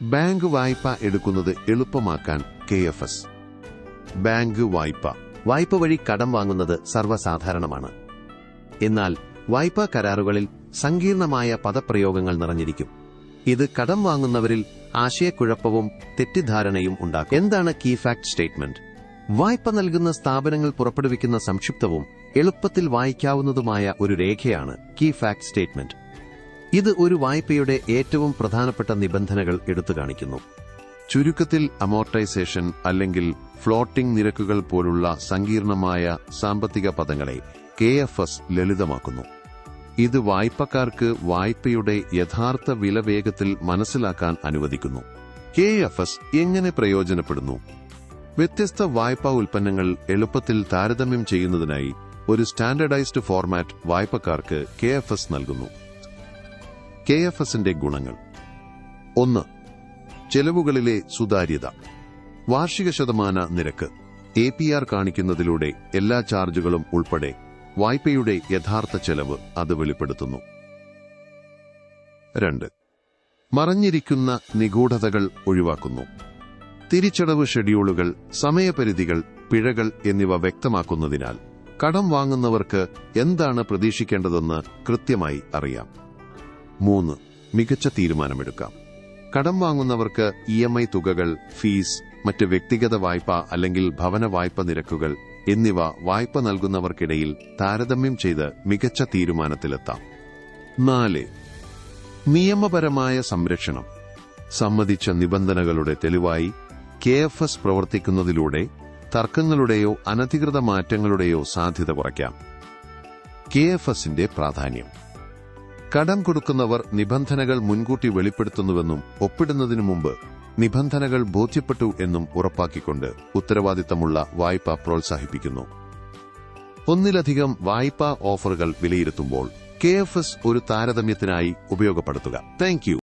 Bank വായ്പ എടുക്കുന്നത് എളുപ്പമാക്കാൻ KFS. ബാങ്ക് വായ്പ വഴി കടം വാങ്ങുന്നത് സർവ്വസാധാരണമാണ്. എന്നാൽ വായ്പാ കരാറുകളിൽ സങ്കീർണമായ പദപ്രയോഗങ്ങൾ നിറഞ്ഞിരിക്കും. ഇത് കടം വാങ്ങുന്നവരിൽ ആശയക്കുഴപ്പവും തെറ്റിദ്ധാരണയും ഉണ്ടാക്കും. എന്താണ് കീ ഫാക്ട് സ്റ്റേറ്റ്മെന്റ്? വായ്പ നൽകുന്ന സ്ഥാപനങ്ങൾ പുറപ്പെടുവിക്കുന്ന സംക്ഷിപ്തവും എളുപ്പത്തിൽ വായിക്കാവുന്നതുമായ ഒരു രേഖയാണ് കീ ഫാക്ട് സ്റ്റേറ്റ്മെന്റ്. ഇത് ഒരു വായ്പയുടെ ഏറ്റവും പ്രധാനപ്പെട്ട നിബന്ധനകൾ എടുത്തുകാണിക്കുന്നു. ചുരുക്കത്തിൽ അമോർട്ടൈസേഷൻ അല്ലെങ്കിൽ ഫ്ലോട്ടിംഗ് നിരക്കുകൾ പോലുള്ള സങ്കീർണമായ സാമ്പത്തിക പദങ്ങളെ KFS ലളിതമാക്കുന്നു. ഇത് വായ്പക്കാർക്ക് വായ്പയുടെ യഥാർത്ഥ വില വേഗത്തിൽ മനസ്സിലാക്കാൻ അനുവദിക്കുന്നു. KFS എങ്ങനെ പ്രയോജനപ്പെടുന്നു? വ്യത്യസ്ത വായ്പാ ഉൽപ്പന്നങ്ങൾ എളുപ്പത്തിൽ താരതമ്യം ചെയ്യുന്നതിനായി ഒരു സ്റ്റാൻഡേർഡൈസ്ഡ് ഫോർമാറ്റ് വായ്പക്കാർക്ക് KFS നൽകുന്നു. KFSന്റെ ഗുണങ്ങൾ: 1. ചെലവുകളിലെ സുതാര്യത. വാർഷിക ശതമാന നിരക്ക് APR കാണിക്കുന്നതിലൂടെ എല്ലാ ചാർജുകളും ഉൾപ്പെടെ വായ്പയുടെ യഥാർത്ഥ ചെലവ് അത് വെളിപ്പെടുത്തുന്നു. 2. മറഞ്ഞിരിക്കുന്ന നിഗൂഢതകൾ ഒഴിവാക്കുന്നു. തിരിച്ചടവ് ഷെഡ്യൂളുകൾ, സമയപരിധികൾ, പിഴകൾ എന്നിവ വ്യക്തമാക്കുന്നതിനാൽ കടം വാങ്ങുന്നവർക്ക് എന്താണ് പ്രതീക്ഷിക്കേണ്ടതെന്ന് കൃത്യമായി അറിയാം. 3. മികച്ച തീരുമാനമെടുക്കാം. കടം വാങ്ങുന്നവർക്ക് EMI തുകകൾ, ഫീസ്, മറ്റ് വ്യക്തിഗത വായ്പ അല്ലെങ്കിൽ ഭവന വായ്പ നിരക്കുകൾ എന്നിവ വായ്പ നൽകുന്നവർക്കിടയിൽ താരതമ്യം ചെയ്ത് മികച്ച തീരുമാനത്തിലെത്താം. 4. നിയമപരമായ സംരക്ഷണം. സമ്മതിച്ച നിബന്ധനകളുടെ തെളിവായി KFS പ്രവർത്തിക്കുന്നതിലൂടെ തർക്കങ്ങളുടെയോ അനധികൃത മാറ്റങ്ങളുടെയോ സാധ്യത കുറയ്ക്കാം. KFSന്റെ പ്രാധാന്യം: കടം കൊടുക്കുന്നവർ നിബന്ധനകൾ മുൻകൂട്ടി വെളിപ്പെടുത്തുന്നുവെന്നും ഒപ്പിടുന്നതിനു മുമ്പ് നിബന്ധനകൾ ബോധ്യപ്പെട്ടു എന്നും ഉറപ്പാക്കിക്കൊണ്ട് ഉത്തരവാദിത്തമുള്ള വായ്പ പ്രോത്സാഹിപ്പിക്കുന്നു. ഒന്നിലധികം വായ്പാ ഓഫറുകൾ വിലയിരുത്തുമ്പോൾ KFS ഒരു താരതമ്യത്തിനായി ഉപയോഗപ്പെടുത്തുക. Thank U.